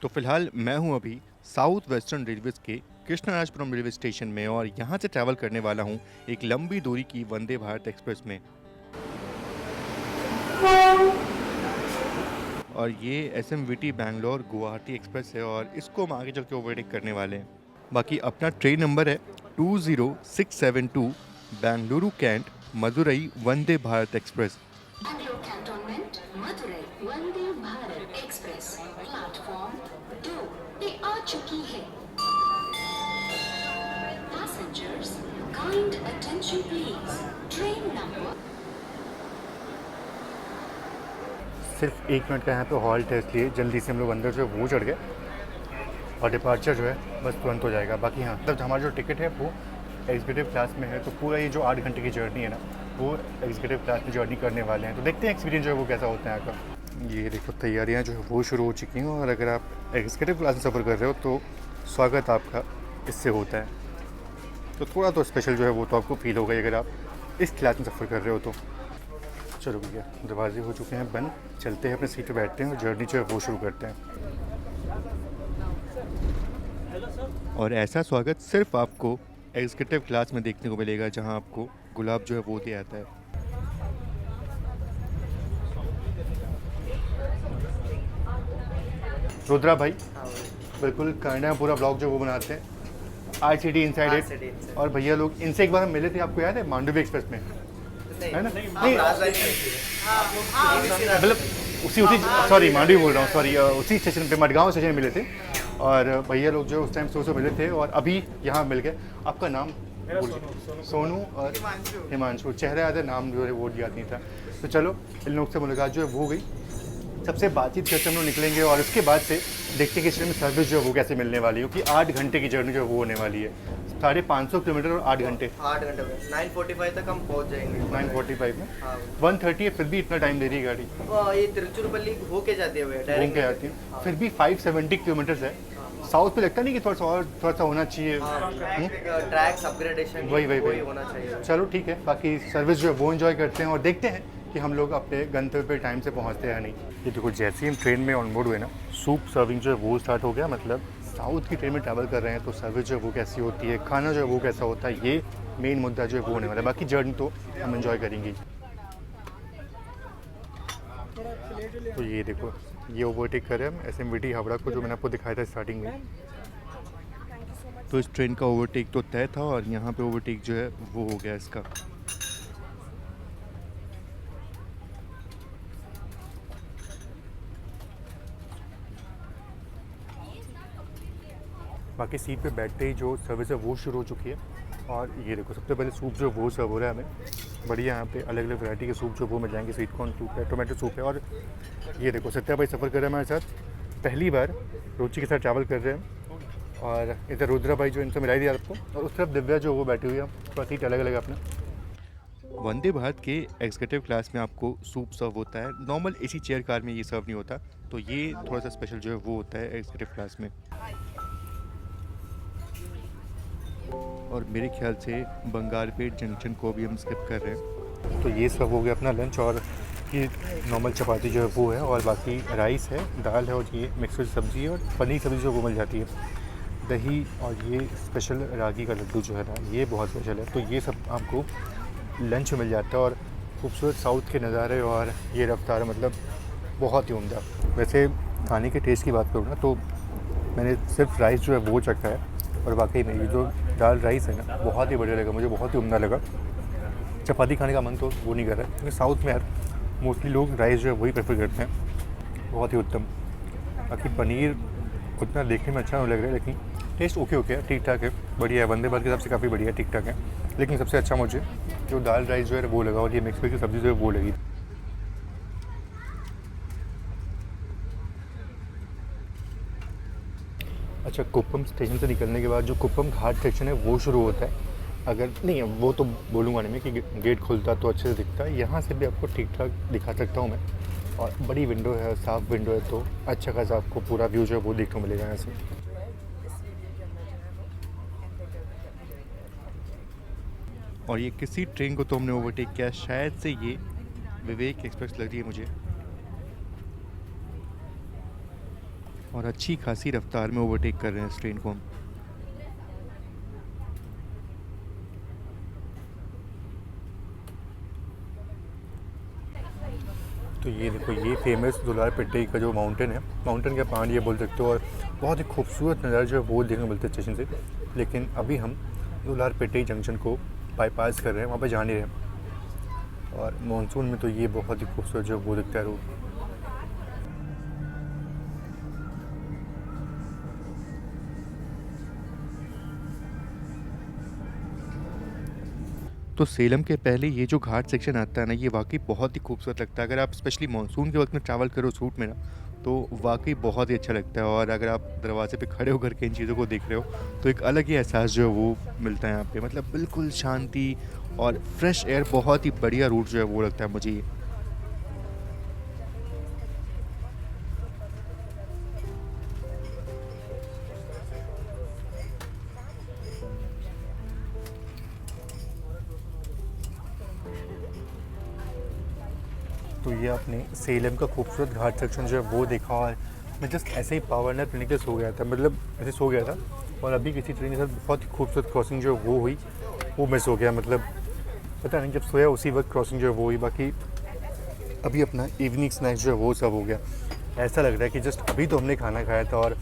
तो फिलहाल मैं हूं अभी साउथ वेस्टर्न रेलवेज के कृष्णराजपुरम रेलवे स्टेशन में और यहां से ट्रैवल करने वाला हूं एक लंबी दूरी की वंदे भारत एक्सप्रेस में। और ये एसएमवीटी बैंगलोर गुवाहाटी एक्सप्रेस है और इसको हम आगे चल के ओवरटेक करने वाले हैं। बाकी अपना ट्रेन नंबर है 20672 Bengaluru cantt Madurai Vande Bharat express. Bangalore cantonment Madurai Vande Bharat express platform 2 पे आ चुकी है। Passengers kind attention please. Train number सिर्फ 1 मिनट का यहाँ पे हॉल्ट है, इसलिए जल्दी से हम लोग अंदर जो है वो चढ़ गए और डिपार्चर जो है बस तुरंत हो जाएगा। बाकी हाँ, मतलब हमारा जो टिकट है वो एग्जीक्यूटिव क्लास में है, तो पूरा ये जो 8 घंटे की जर्नी है ना वो एग्जीक्यूटिव क्लास में जर्नी करने वाले हैं। तो देखते हैं एक्सपीरियंस जो है वो कैसा होता है यहाँ का। ये देखो तैयारियाँ जो है वो शुरू हो चुकी हैं और अगर आप एग्जीक्यूटिव क्लास में सफ़र कर रहे हो तो स्वागत आपका इससे होता है। तो थोड़ा तो स्पेशल जो है वो तो आपको फील होगा अगर आप इस क्लास में सफ़र कर रहे हो तो। चलो भैया, दरवाजे हो चुके हैं बंद, चलते हैं अपने सीट पे बैठते हैं और जर्नी जो है वो शुरू करते हैं। और ऐसा स्वागत सिर्फ आपको एग्जीक्यूटिव क्लास में देखने को मिलेगा, जहां आपको गुलाब जो है वो दिया जाता है। रुद्रा भाई बिल्कुल करना पूरा ब्लॉग जो वो बनाते हैं RCT इनसाइड इट। और भैया लोग इनसे एक बार हम मिले थे, आपको याद है मांडवी एक्सप्रेस में, है ना? नहीं मतलब उसी सॉरी मांडवी बोल रहा हूँ, सॉरी उसी स्टेशन पे मडगांव स्टेशन में मिले थे। और भैया लोग जो उस टाइम से मिले थे और अभी यहाँ मिल गए। आपका नाम? सोनू और हिमांशु। चेहरा याद है, नाम जो है वो याद नहीं था। तो चलो इन लोग से मुलाकात जो है वो हो गई, सबसे बातचीत करके हम लोग निकलेंगे और उसके बाद से देखते हैं कि ट्रेन में सर्विस जो है वो कैसे मिलने वाली है, क्योंकि 8 घंटे की जर्नी जो है वो होने वाली है। 550 किलोमीटर और 8 घंटे। 8 घंटे में 9:45 तक हम पहुंच जाएंगे। 9:45 में हाँ 1:30 है, फिर भी इतना टाइम दे रही है गाड़ी। वो ये तिरुचिरापल्ली होके जाती है घूम डायरेक्ट के आती है, हाँ। फिर भी 570 किलोमीटर्स है। साउथ पे लगता नहीं कि थोड़ा सा होना चाहिए। ट्रैक्स अपग्रेडेशन वही होना चाहिए। चलो ठीक है, बाकी सर्विस जो है वो एंजॉय करते हैं और देखते हैं कि हम लोग अपने गंतव्य पे टाइम से पहुंचते हैं या नहीं। ये देखो जैसे ही हम ट्रेन में ऑनबोर्ड हुए ना, सूप सर्विंग जो है वो स्टार्ट हो गया। मतलब साउथ की ट्रेन में ट्रैवल कर रहे हैं तो सर्विस जो है वो कैसी होती है, खाना जो है वो कैसा होता है, ये मेन मुद्दा जो है वो होने वाला है। बाकी जर्नी तो हम एंजॉय करेंगे। तो ये देखो ये ओवरटेक कर रहे हैं हम SMVT हावड़ा को, जो मैंने आपको दिखाया था स्टार्टिंग में। तो इस ट्रेन का ओवरटेक तो तय था और यहाँ पे ओवरटेक जो है वो हो गया इसका। बाकी सीट पे बैठते ही जो सर्विस है वो शुरू हो चुकी है। और ये देखो सबसे पहले सूप जो वो सर्व हो रहा है हमें बढ़िया। यहाँ पे अलग अलग वैरायटी के सूप जो वो मिल जाएंगे। स्वीट कॉर्न सूप है, टोमेटो सूप है। और ये देखो सत्या भाई सफ़र कर रहे हैं हमारे साथ, पहली बार रुचि के साथ ट्रैवल कर रहे हैं। और इधर रुद्रा भाई जो इनसे मिलाई दिया आपको, और उस तरफ दिव्या जो वो बैठी हुई है, थोड़ा सीट अलग अलग अपना। वंदे भारत के एग्जीक्यूटिव क्लास में आपको सूप सर्व होता है, नॉर्मल एसी चेयर कार में ये सर्व नहीं होता। तो ये थोड़ा सा स्पेशल जो है वो होता है एग्जीक्यूटिव क्लास में। और मेरे ख्याल से बंगालपेट जंक्शन को भी हम स्किप कर रहे हैं। तो ये सब हो गया अपना लंच, और ये नॉर्मल चपाती जो है वो है, और बाकी राइस है, दाल है, और ये मिक्स वेज सब्ज़ी है, और पनीर सब्ज़ी जो वो मिल जाती है, दही, और ये स्पेशल रागी का लड्डू जो है ना ये बहुत स्पेशल है। तो ये सब आपको लंच में मिल जाता है। और खूबसूरत साउथ के नज़ारे और ये रफ्तार, मतलब बहुत ही उम्दा। वैसे खाने के टेस्ट की बात करूँ ना तो मैंने सिर्फ राइस जो है वो चखा है, और वाकई में ये जो दाल राइस है ना बहुत ही बढ़िया लगा मुझे, बहुत ही उम्दा लगा। चपाती खाने का मन तो वो नहीं कर रहा है, क्योंकि साउथ में यार मोस्टली लोग राइस जो है वही प्रेफर करते हैं। बहुत ही उत्तम। बाकी पनीर उतना देखने में अच्छा नहीं लग रहा है, लेकिन टेस्ट ओके है, ठीक ठाक है, बढ़िया है। वंदे भारत के हिसाब से काफ़ी बढ़िया है, ठीक ठाक है। लेकिन सबसे अच्छा मुझे जो दाल राइस जो है वो लगा, और ये मिक्स वेज की सब्ज़ी जो है वो लगी। अच्छा, कुप्पम स्टेशन से निकलने के बाद जो कुप्पम घाट सेक्शन है वो शुरू होता है। अगर नहीं वो तो बोलूँगा नहीं मैं कि गेट खुलता तो अच्छे से दिखता है, यहाँ से भी आपको ठीक ठाक दिखा सकता हूँ मैं। और बड़ी विंडो है, साफ विंडो है, तो अच्छा खासा आपको पूरा व्यू जो है वो देखने को मिलेगा यहाँ से। और ये किसी ट्रेन को तो हमने ओवरटेक किया, शायद से ये विवेक एक्सप्रेस लग रही है मुझे। और अच्छी खासी रफ्तार में ओवरटेक कर रहे हैं इस ट्रेन को हम। तो ये देखो, ये फेमस दुलारपेटी का जो माउंटेन है, माउंटेन का पहाड़ ये बोल सकते हो, और बहुत ही खूबसूरत नज़ारा जो है वो देखने को मिलता है स्टेशन से। लेकिन अभी हम दुलारपेटी जंक्शन को बाईपास कर रहे हैं, वहाँ पे जा नहीं रहे। और मानसून में तो ये बहुत ही खूबसूरत जो है वो दिखता है रोड। तो सेलम के पहले ये जो घाट सेक्शन आता है ना, ये वाकई बहुत ही खूबसूरत लगता है। अगर आप स्पेशली मानसून के वक्त में ट्रैवल करो सूट में ना, तो वाकई बहुत ही अच्छा लगता है। और अगर आप दरवाजे पे खड़े होकर के इन चीज़ों को देख रहे हो तो एक अलग ही एहसास जो है वो मिलता है यहाँ पे। मतलब बिल्कुल शांति और फ्रेश एयर, बहुत ही बढ़िया रूट जो है वो लगता है मुझे ये। तो ये आपने सेलम का खूबसूरत घाट सेक्शन जो है वो देखा, और मैं जस्ट ऐसे ही पावर नैप लेने के लिए सो गया था, मतलब ऐसे सो गया था। और अभी किसी ट्रेन के साथ बहुत ही खूबसूरत क्रॉसिंग जो है वो हुई, वो मिस हो गया। मतलब पता नहीं, जब सोया उसी वक्त क्रॉसिंग जो है वो हुई। बाकी अभी अपना इवनिंग स्नैक्स जो है वो सब हो गया। ऐसा लग रहा है कि जस्ट अभी तो हमने खाना खाया था और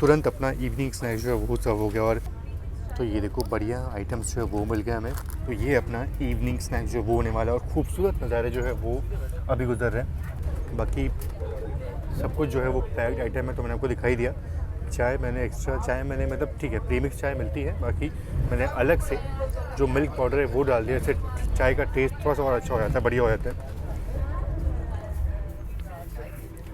तुरंत अपना इवनिंग स्नैक्स जो है वो सब हो गया। और तो ये देखो, बढ़िया आइटम्स जो है वो मिल गया हमें। तो ये अपना इवनिंग स्नैक्स जो वो होने वाला है, और खूबसूरत नज़ारे जो है वो अभी गुजर रहे हैं। बाकी सब कुछ जो है वो पैक्ड आइटम है, तो मैंने आपको दिखाई दिया। चाय मैंने एक्स्ट्रा, चाय मैंने मतलब ठीक है प्रीमिक्स चाय मिलती है, बाकी मैंने अलग से जो मिल्क पाउडर है वो डाल दिया। इससे चाय का टेस्ट थोड़ा सा और अच्छा हो जाता है, बढ़िया हो जाता है।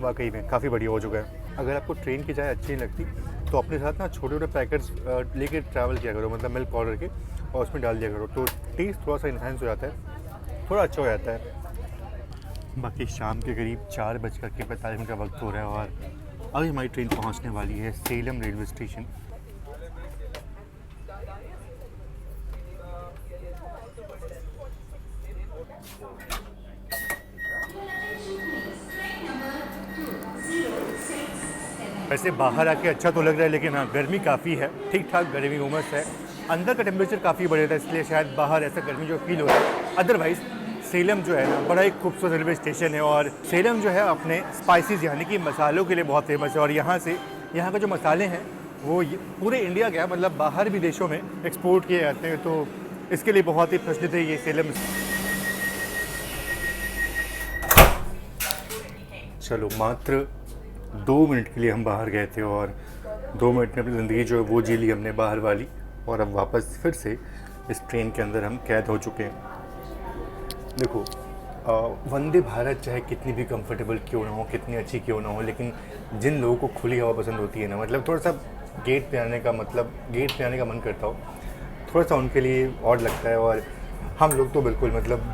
वाकई में काफ़ी बढ़िया हो चुका है। अगर आपको ट्रेन की चाय अच्छी नहीं लगती तो अपने साथ ना छोटे छोटे पैकेट्स लेके ट्रैवल किया करो, मतलब मिल्क पाउडर के, और उसमें डाल दिया करो, तो टेस्ट थोड़ा सा इन्हांस हो जाता है, थोड़ा अच्छा हो जाता है। बाकी शाम के करीब 4:45 का वक्त हो रहा है, और अभी हमारी ट्रेन पहुंचने वाली है सेलम रेलवे स्टेशन। वैसे बाहर आके अच्छा तो लग रहा है, लेकिन हाँ गर्मी काफ़ी है, ठीक ठाक गर्मी उमस है। अंदर का टेम्परेचर काफ़ी बढ़िया था, इसलिए शायद बाहर ऐसा गर्मी जो फील हो रहा है। अदरवाइज़ सेलम जो है ना, बड़ा ही खूबसूरत रेलवे स्टेशन है। और सेलम जो है अपने स्पाइसेस यानी कि मसालों के लिए बहुत फेमस है। और यहाँ का जो मसाले हैं वो पूरे इंडिया के, मतलब बाहर भी देशों में एक्सपोर्ट किए जाते हैं, तो इसके लिए बहुत ही प्रचलित है ये सेलम। चलो, मात्र 2 मिनट के लिए हम बाहर गए थे, और 2 मिनट में अपनी ज़िंदगी जो है वो जी ली हमने बाहर वाली। और अब वापस फिर से इस ट्रेन के अंदर हम कैद हो चुके हैं। देखो, वंदे भारत चाहे कितनी भी कंफर्टेबल क्यों ना हो, कितनी अच्छी क्यों ना हो, लेकिन जिन लोगों को खुली हवा पसंद होती है ना, मतलब थोड़ा सा गेट पे आने का मन करता हो, थोड़ा सा उनके लिए ऑड लगता है। और हम लोग तो बिल्कुल मतलब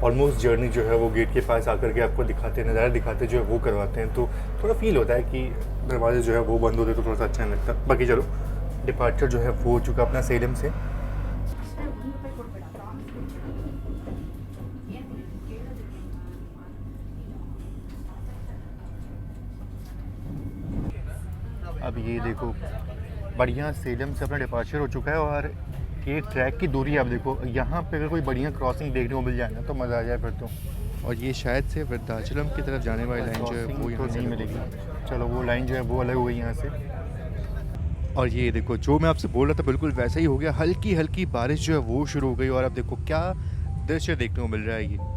ऑलमोस्ट जर्नी जो है वो गेट के पास आकर के आपको दिखाते, नज़ारा दिखाते जो है वो करवाते हैं, तो थोड़ा फील होता है कि दरवाजे जो है वो बंद होते तो थोड़ा सा अच्छा नहीं लगता। बाकी चलो, डिपार्चर जो है वो हो चुका अपना सेलम से। अब ये देखो, बढ़िया सेलम से अपना डिपार्चर हो चुका है, और ये ट्रैक की दूरी आप देखो, यहाँ पे अगर कोई बढ़िया क्रॉसिंग देखने को मिल जाए ना तो मज़ा आ जाए फिर तो। और ये शायद से वृद्धाचलम की तरफ जाने वाली लाइन जो है वो यहाँ से नहीं मिलेगी। चलो, वो लाइन जो है वो अलग हो गई यहाँ से। और ये देखो, जो मैं आपसे बोल रहा था बिल्कुल वैसा ही हो गया। हल्की हल्की बारिश जो है वो शुरू हो गई, और अब देखो क्या दृश्य देखने को मिल रहा है ये।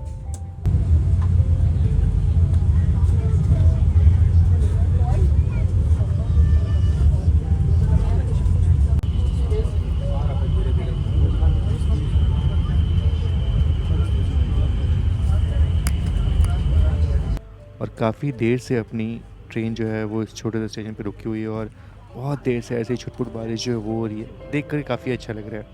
और काफ़ी देर से अपनी ट्रेन जो है वो इस छोटे से स्टेशन पे रुकी हुई है, और बहुत देर से ऐसे छुटपुट बारिश जो है वो हो रही है। देख कर काफ़ी अच्छा लग रहा है।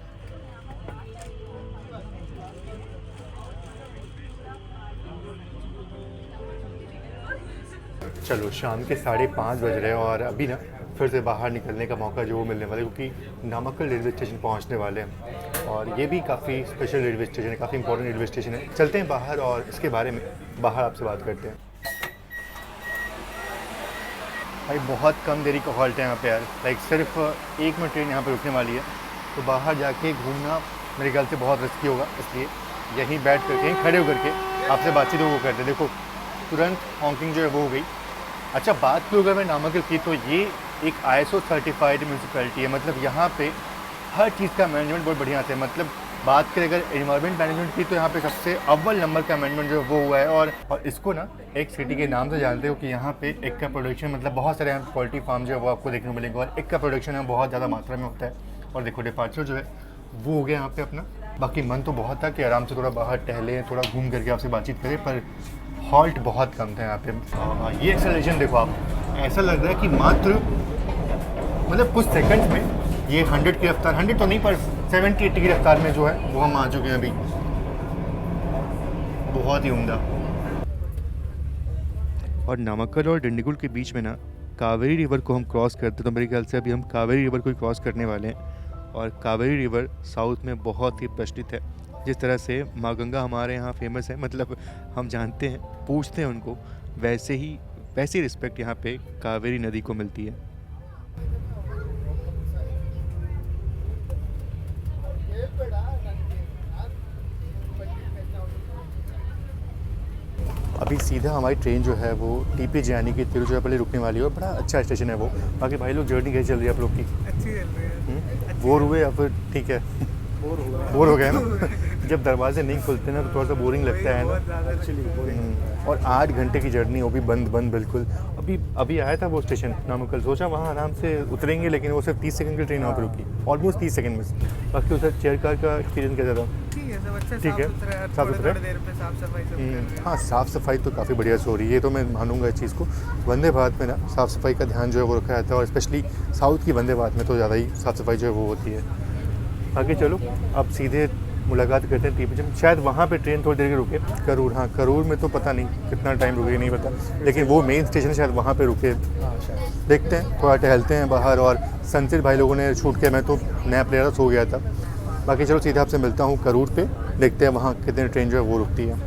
चलो, शाम के 5:30 बज रहे हैं, और अभी ना फिर से बाहर निकलने का मौका जो वो मिलने वाला है, क्योंकि नामाक्कल रेलवे स्टेशन पहुंचने वाले हैं। और ये भी काफ़ी स्पेशल रेलवे स्टेशन है, काफ़ी इंपॉर्टेंट रेलवे स्टेशन है। चलते हैं बाहर और इसके बारे में बाहर आपसे बात करते हैं। भाई बहुत कम देरी का हॉल्ट है यहाँ पे यार, लाइक सिर्फ 1 मिनट ट्रेन यहाँ पे रुकने वाली है, तो बाहर जाके घूमना मेरे ख्याल से बहुत रिस्की होगा, इसलिए यहीं बैठ करके यहीं खड़े होकर के आपसे बातचीत वो करते। देखो तुरंत हॉकिंग जो है वो हो गई। अच्छा बात की अगर मैं नामांकन की तो ये एक ISO सर्टिफाइड म्यूनसिपैलिटी है, मतलब यहाँ पे हर चीज़ का मैनेजमेंट बहुत बढ़िया से है। मतलब बात करें अगर एनवायरनमेंट मैनेजमेंट की तो यहाँ पे सबसे अव्वल नंबर का मैनेजमेंट जो है वो हुआ है। और इसको ना एक सिटी के नाम से जानते हो कि यहाँ पे एक का प्रोडक्शन मतलब बहुत सारे यहाँ पोल्ट्री फार्म जो है वो आपको देखने को मिलेंगे और एक का प्रोडक्शन है बहुत ज़्यादा मात्रा में होता है। और देखो डिपार्चर जो है वो हो गया यहाँ पे अपना। बाकी मन तो बहुत था कि आराम से थोड़ा बाहर टहलें, थोड़ा घूम करके आपसे बातचीत करें, पर हॉल्ट बहुत कम था यहाँ पे। ये एक्सेलरेशन देखो आप, ऐसा लग रहा है कि मात्र मतलब कुछ सेकंड्स में ये 100 की रफ्तार, 100 तो नहीं पर 70-80 की रफ्तार में जो है वो हम आ चुके हैं अभी। बहुत ही उम्दा। और नामाक्कल और डिंडीगुल के बीच में ना कावेरी रिवर को हम क्रॉस करते, तो मेरे ख्याल से अभी हम कावेरी रिवर को क्रॉस करने वाले हैं। और कावेरी रिवर साउथ में बहुत ही प्रचलित है, जिस तरह से माँ गंगा हमारे यहाँ फेमस है, मतलब हम जानते हैं, पूछते हैं उनको, वैसी रिस्पेक्ट यहाँ पे कावेरी नदी को मिलती है। अभी सीधा हमारी ट्रेन जो है वो TPJ यानी कि तिरुचिरापल्ली रुकने वाली है और बड़ा अच्छा स्टेशन है वो। बाकी भाई लोग जर्नी कैसी चल रही है आप लोग की? अच्छी चल रही है। बोर हुए या फिर ठीक है? बोर हो गए ना? जब दरवाजे नहीं खुलते ना तो थोड़ा सा बोरिंग लगता है ना। और 8 घंटे की जर्नी, वो भी बंद बिल्कुल। अभी आया था वो स्टेशन नामाक्कल, सोचा वहाँ आराम से उतरेंगे, लेकिन वो सिर्फ 30 सेकंड की ट्रेन वहाँ पर रुकी, ऑलमोस्ट 30 सेकंड में। बाकी उधर चेयर कार का एक्सपीरियंस कैसा था? ठीक है, साफ सुथरा है। हाँ साफ़ सफाई तो काफ़ी बढ़िया से हो रही है, ये तो मैं मानूंगा इस चीज़ को। वंदे भारत में ना साफ़ सफाई का ध्यान जो है वो रखा जाता है, और स्पेशली साउथ की वंदे भारत में तो ज़्यादा ही साफ़ सफाई जो है वो होती है। बाकी चलो अब सीधे मुलाकात करते हैं TPJ में। शायद वहाँ पे ट्रेन थोड़ी देर के रुके, करूर। हाँ करूर में तो पता नहीं कितना टाइम रुके नहीं पता, लेकिन वो मेन स्टेशन शायद वहाँ पे रुके। देखते हैं, थोड़ा टहलते हैं बाहर। और सनसेट भाई लोगों ने शूट किया, मैं तो नया प्लेयर सो गया था। बाकी चलो सीधा आपसे मिलता हूँ करूर पे, देखते हैं वहाँ कितने ट्रेन जो है वो रुकती है।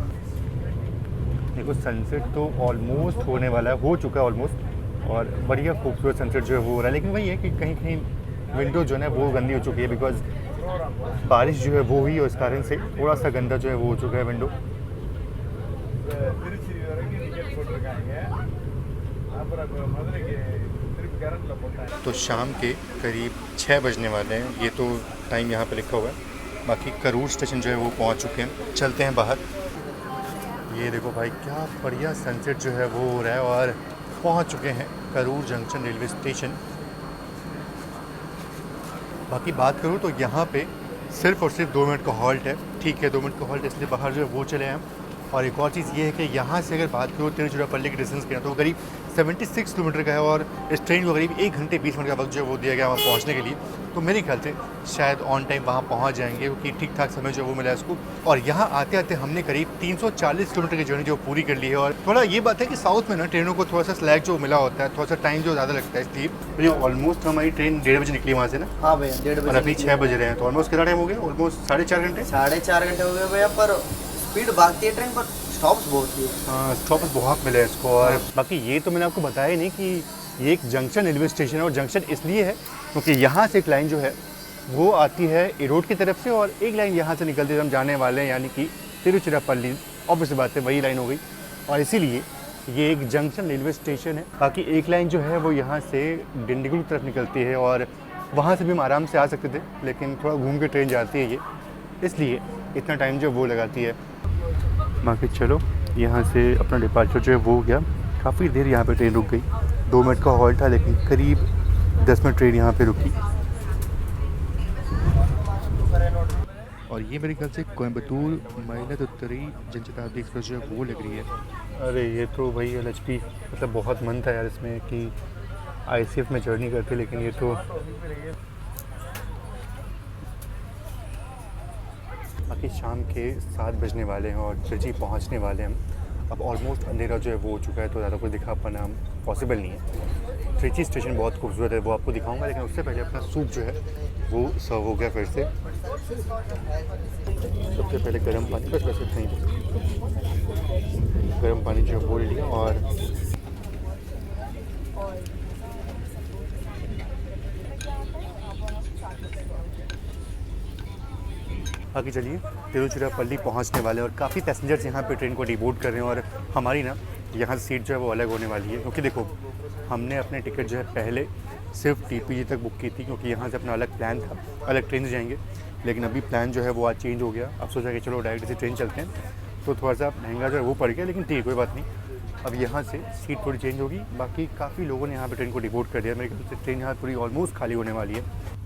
देखो सनसेट तो ऑलमोस्ट होने वाला है, हो चुका है ऑलमोस्ट, और बढ़िया खूबसूरत सनसेट जो है वो हो रहा है। लेकिन वही है कि कहीं कहीं विंडो जो है वो गंदी हो चुकी है, बिकॉज बारिश जो है वो हुई और इस कारण से थोड़ा सा गंदा जो है वो हो चुका है विंडो। तो शाम के करीब 6 बजने वाले हैं, ये तो टाइम यहाँ पे लिखा हुआ है। बाकी करूर स्टेशन जो है वो पहुँच चुके हैं, चलते हैं बाहर। ये देखो भाई क्या बढ़िया सनसेट जो है वो हो रहा है, और पहुँच चुके हैं करूर जंक्शन रेलवे स्टेशन। बाकी बात करूँ तो यहाँ पे सिर्फ और सिर्फ 2 मिनट का हॉल्ट है। ठीक है 2 मिनट का हॉल्ट, इसलिए बाहर जो है वो चले हैं। और एक और चीज़ ये है कि यहाँ से अगर बात करूँ तिरुचिरापल्ली के डिस्टेंस की तो करीब 76 किलोमीटर का है, और इस ट्रेन को करीब 1 घंटे 20 मिनट का वक्त जो है वो दिया गया वहाँ पहुँचने के लिए। तो मेरे ख्याल से शायद ऑन टाइम वहाँ पहुँच जाएंगे, क्योंकि ठीक ठाक समय जो है वो मिला है इसको। और यहाँ आते आते हमने करीब 340 किलोमीटर की जर्नी जो पूरी कर ली है। और थोड़ा ये बात है कि साउथ में ना ट्रेनों को थोड़ा सा स्लैग जो मिला होता है, थोड़ा सा टाइम जो ज़्यादा लगता है, इसलिए ऑलमोस्ट हमारी ट्रेन 1:30 बजे निकली वहाँ से ना। हाँ भैया 1:30 बजे, और अभी 6 बज रहे हैं, तो ऑलमोस्ट कितना टाइम हो गया? ऑलमोस्ट 4.5 घंटे। 4.5 घंटे हो गए भैया, पर स्पीड भागती है ट्रेन, पर स्टॉप्स बहुत ही। हाँ स्टॉप्स बहुत मिले इसको। और बाकी ये तो मैंने आपको बताया नहीं कि ये एक जंक्शन रेलवे स्टेशन है, और जंक्शन इसलिए है क्योंकि यहाँ से एक लाइन जो है वो आती है इरोड की तरफ से, और एक लाइन यहाँ से निकलती है हम जाने वाले हैं, यानी कि तिरुचिरापल्ली। ऑब्वियस बात है वही लाइन हो गई, और इसीलिए ये एक जंक्शन रेलवे स्टेशन है। बाकी एक लाइन जो है वो यहाँ से डिंडीगुल की तरफ निकलती है, और वहाँ से भी हम आराम से आ सकते थे, लेकिन थोड़ा घूम के ट्रेन जाती है ये, इसलिए इतना टाइम जो वो लगाती है। बाकी चलो यहाँ से अपना डिपार्चर जो है वो हो गया। काफ़ी देर यहाँ पे ट्रेन रुक गई, 2 मिनट का हॉल्ट था, लेकिन करीब 10 मिनट ट्रेन यहाँ पे रुकी। और ये मेरे ख्याल से कोयम्बतूर मयिलादुथुरई जनशताब्दी एक्सप्रेस जो है वो लग रही है। अरे ये तो भाई LHP, मतलब बहुत मन था यार इसमें कि ICF में जर्नी करते, लेकिन ये तो बाकी शाम के 7 बजने वाले हैं और त्रिची पहुंचने वाले हैं हम। अब ऑलमोस्ट अंधेरा जो है वो हो चुका है, तो ज़्यादा कुछ दिखा पाना पॉसिबल नहीं है। त्रिची स्टेशन बहुत खूबसूरत है, वो आपको दिखाऊंगा, लेकिन उससे पहले अपना सूप जो है वो सर्व हो गया फिर से। सबसे पहले गर्म पानी, बस नहीं, गर्म पानी जो है वो ले लिया, और बाकी चलिए तिरुचिरापल्ली पहुंचने वाले हैं और काफ़ी पैसेंजर्स यहाँ पे ट्रेन को डिबोर्ड कर रहे हैं और हमारी ना यहाँ से सीट जो है वो अलग होने वाली है, क्योंकि देखो हमने अपने टिकट जो है पहले सिर्फ टीपीजी तक बुक की थी, क्योंकि यहाँ से अपना अलग प्लान था, अलग ट्रेन से जाएंगे। लेकिन अभी प्लान जो है वो आज चेंज हो गया। अब सोचा कि चलो डायरेक्ट से ट्रेन चलते हैं, तो थोड़ा सा महंगा जो है वो पड़ गया, लेकिन ठीक कोई बात नहीं। अब यहाँ से सीट थोड़ी चेंज होगी। बाकी काफ़ी लोगों ने यहाँ पे ट्रेन को डिबोर्ड कर दिया। मेरे ख्याल से ट्रेन यहाँ पूरी ऑलमोस्ट खाली होने वाली है।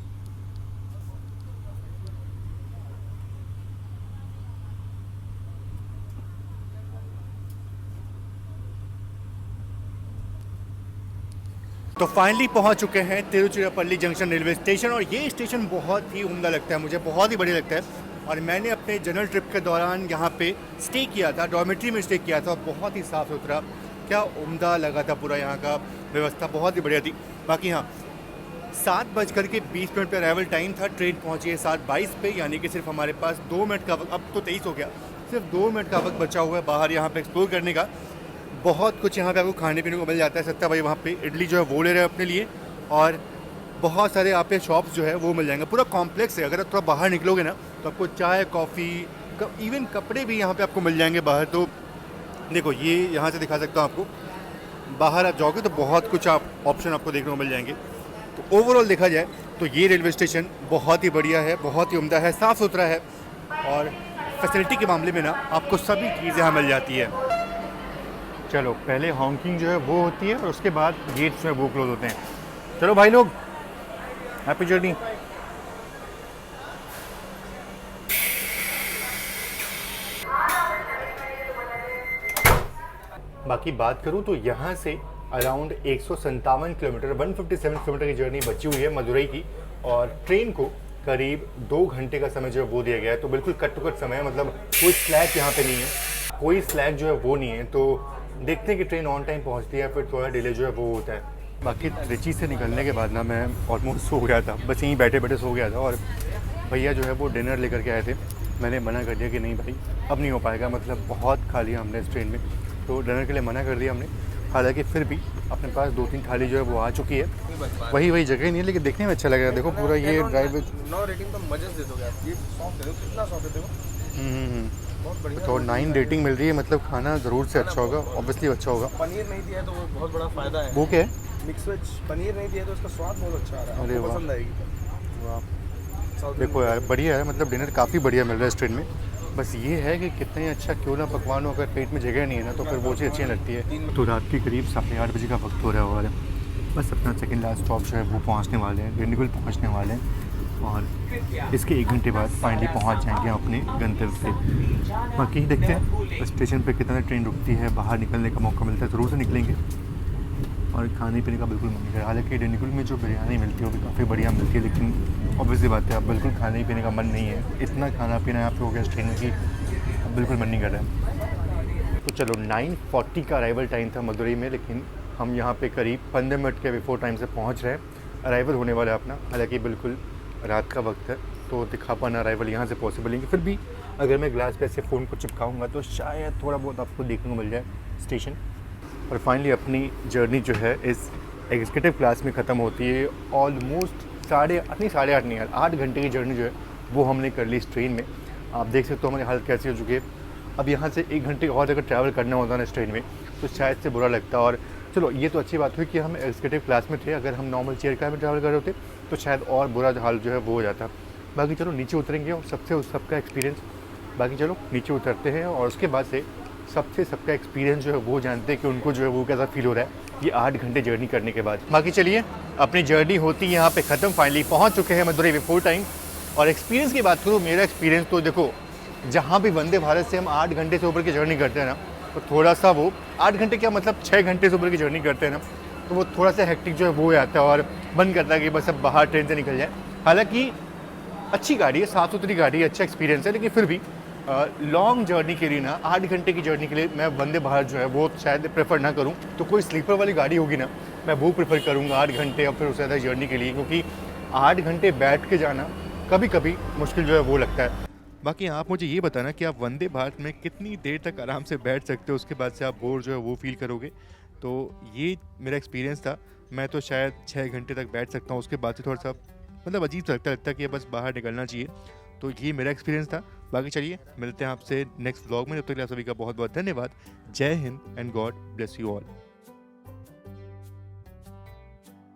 तो फाइनली पहुंच चुके हैं तिरुचिरापल्ली जंक्शन रेलवे स्टेशन, और ये स्टेशन बहुत ही उम्दा लगता है मुझे, बहुत ही बढ़िया लगता है। और मैंने अपने जनरल ट्रिप के दौरान यहाँ पे स्टे किया था, डॉर्मेट्री में स्टे किया था, और बहुत ही साफ़ सुथरा, क्या उम्दा लगा था पूरा यहाँ का व्यवस्था, बहुत ही बढ़िया थी। बाकी हाँ 7:20 पर अराइवल टाइम था, ट्रेन पहुँची है 7:22 पे, यानी कि सिर्फ हमारे पास 2 मिनट का वक्त, अब तो 23 हो गया, सिर्फ 2 मिनट का वक्त बचा हुआ है बाहर यहाँ पे एक्सप्लोर करने का। बहुत कुछ यहाँ पे आपको खाने पीने को मिल जाता है। सत्ता भाई वहाँ पे इडली जो है वो ले रहे हैं अपने लिए, और बहुत सारे यहाँ पे शॉप्स जो है वो मिल जाएंगे। पूरा कॉम्प्लेक्स है, अगर आप थोड़ा बाहर निकलोगे ना तो आपको चाय कॉफ़ी इवन कपड़े भी यहाँ पे आपको मिल जाएंगे बाहर। तो देखो ये यहाँ से दिखा सकता हूँ आपको, बाहर आप जाओगे तो बहुत कुछ आप ऑप्शन आपको देखने को मिल जाएंगे। तो ओवरऑल देखा जाए तो ये रेलवे स्टेशन बहुत ही बढ़िया है, बहुत ही उम्दा है, साफ़ सुथरा है, और फैसिलिटी के मामले में ना आपको सभी चीज़ यहाँ मिल जाती है। चलो पहले हॉन्किंग जो है वो होती है और उसके बाद गेट्स में वो क्लोज होते हैं। चलो भाई लोग, हैप्पी जर्नी। बाकी बात करूं तो यहाँ से अराउंड 157 किलोमीटर 157 किलोमीटर की जर्नी बची हुई है मदुरई की, और ट्रेन को करीब 2 घंटे का समय जो है वो दिया गया है। तो बिल्कुल कट टू कट समय है, मतलब कोई स्लैक यहाँ पे नहीं है, कोई स्लैक जो है वो नहीं है। तो देखते हैं कि ट्रेन ऑन टाइम पहुंचती है, फिर थोड़ा डिले जो है वो होता है। बाकी त्रिची से निकलने के बाद ना मैं ऑलमोस्ट सो गया था, बस यहीं बैठे बैठे सो गया था, और भैया जो है वो डिनर लेकर के आए थे। मैंने मना कर दिया कि नहीं भाई अब नहीं हो पाएगा, मतलब बहुत खा लिया हमने इस ट्रेन में, तो डिनर के लिए मना कर दिया हमने। हालांकि फिर भी अपने पास 2-3 थाली जो है वो आ चुकी है, वही जगह नहीं है, लेकिन देखने में अच्छा लग रहा है। देखो पूरा ये ड्राइव 9 रेटिंग तो मजे दे दोगे आप। ये सॉफ्ट दे दो, कितना सॉफ्ट है देखो, बहुत बढ़िया। तो 9 रेटिंग मिल रही है, मतलब खाना ज़रूर से अच्छा होगा, ऑब्वियसली अच्छा होगा। पनीर नहीं दिया है तो वो बहुत बड़ा फ़ायदा है। वो क्या है? मिक्स वेज पनीर नहीं दिया तो इसका स्वाद बहुत अच्छा आ रहा है, अरे आपको वाह। पसंद आएगी। वाह देखो यार बढ़िया है, मतलब डिनर काफ़ी बढ़िया मिल रहा है इस ट्रेन में। बस ये है कि कितना ही अच्छा क्यों ना पकवान हो, अगर पेट में जगह नहीं है ना तो फिर वो चीज़ अच्छी नहीं लगती है। तो रात के करीब 8:30 बजे का वक्त हो रहा है, और बस अपना सेकंड लास्ट स्टॉप जो है वो पहुंचने वाले हैं, डिंडीगुल पहुंचने वाले हैं, और इसके 1 घंटे बाद फाइनली पहुंच जाएंगे अपने गंतव्य पे। बाकी देखते हैं स्टेशन पे कितना ट्रेन रुकती है, बाहर निकलने का मौका मिलता है ज़रूर से निकलेंगे, और खाने पीने का बिल्कुल मन है। हालांकि डिंडीगुल में जो बिरयानी मिलती है वो भी काफ़ी बढ़िया मिलती है, लेकिन ऑब्वियसली बात है अब बिल्कुल खाने पीने का मन नहीं है, इतना खाना पीना यहाँ पे हो गया इस ट्रेन की, अब बिल्कुल मन नहीं कर रहा है। तो चलो 9:40 का अराइवल टाइम था मदुरई में, लेकिन हम यहाँ पे करीब 15 मिनट के बिफोर टाइम से पहुँच रहे हैं। अराइवल होने वाला है अपना, हालांकि बिल्कुल रात का वक्त है तो दिखा पाना अराइवल यहाँ से पॉसिबल नहीं है। फिर भी अगर मैं ग्लास पे ऐसे फ़ोन को चिपकाऊंगा तो शायद थोड़ा बहुत आपको देखने को मिल जाए स्टेशन। और फाइनली अपनी जर्नी जो है इस एग्जीक्यूटिव क्लास में ख़त्म होती है। ऑलमोस्ट 8.5 नहीं यार 8 घंटे की जर्नी जो है वो हमने कर ली इस ट्रेन में। आप देख सकते हो हमारी हालत कैसी हो चुकी है। अब यहाँ से 1 घंटे और अगर ट्रैवल करना होता ना इस ट्रेन में तो शायद से बुरा लगता। और चलो ये तो अच्छी बात हुई कि हम एग्जीक्यूटिव क्लास में थे, अगर हम नॉर्मल चेयर कार में ट्रैवल कर रहे होते तो शायद और बुरा हाल जो है वो हो जाता। बाकी चलो नीचे उतरेंगे और सबका एक्सपीरियंस, बाकी चलो नीचे उतरते हैं और उसके बाद से सबका एक्सपीरियंस जो है वो जानते हैं कि उनको जो है वो कैसा फील हो रहा है ये 8 घंटे जर्नी करने के बाद। बाकी चलिए अपनी जर्नी होती है यहाँ पे ख़त्म, फाइनली पहुँच चुके हैं मदुरई बिफोर टाइम। और एक्सपीरियंस की बात करूँ, मेरा एक्सपीरियंस तो देखो जहाँ भी वंदे भारत से हम 8 घंटे से ऊपर की जर्नी करते हैं ना तो थोड़ा सा वो 8 घंटे क्या मतलब 6 घंटे से ऊपर की जर्नी करते हैं ना तो वो थोड़ा सा हेक्टिक जो है वो आता है और मन करता है कि बस अब बाहर ट्रेन से निकल जाए। हालांकि अच्छी गाड़ी है, साफ़ सुथरी गाड़ी है, अच्छा एक्सपीरियंस है, लेकिन फिर भी लॉन्ग जर्नी के लिए ना 8 घंटे की जर्नी के लिए मैं वंदे भारत जो है वो शायद प्रेफर ना करूं। तो कोई स्लीपर वाली गाड़ी होगी ना मैं वो प्रेफर करूंगा 8 घंटे और फिर उससे ज़्यादा जर्नी के लिए, क्योंकि 8 घंटे बैठ के जाना कभी कभी मुश्किल जो है वो लगता है। बाकी आप मुझे ये बताना कि आप वंदे भारत में कितनी देर तक आराम से बैठ सकते हो, उसके बाद से आप बोर जो है वो फील करोगे। तो ये मेरा एक्सपीरियंस था, मैं तो शायद 6 घंटे तक बैठ सकता हूँ, उसके बाद से थोड़ा सा मतलब अजीब सा लगता है कि बस बाहर निकलना चाहिए। तो ये मेरा एक्सपीरियंस था। बाकी चलिए मिलते हैं आपसे नेक्स्ट व्लॉग में, जब तक के लिए आप सभी का बहुत बहुत धन्यवाद। जय Hind and God bless you all.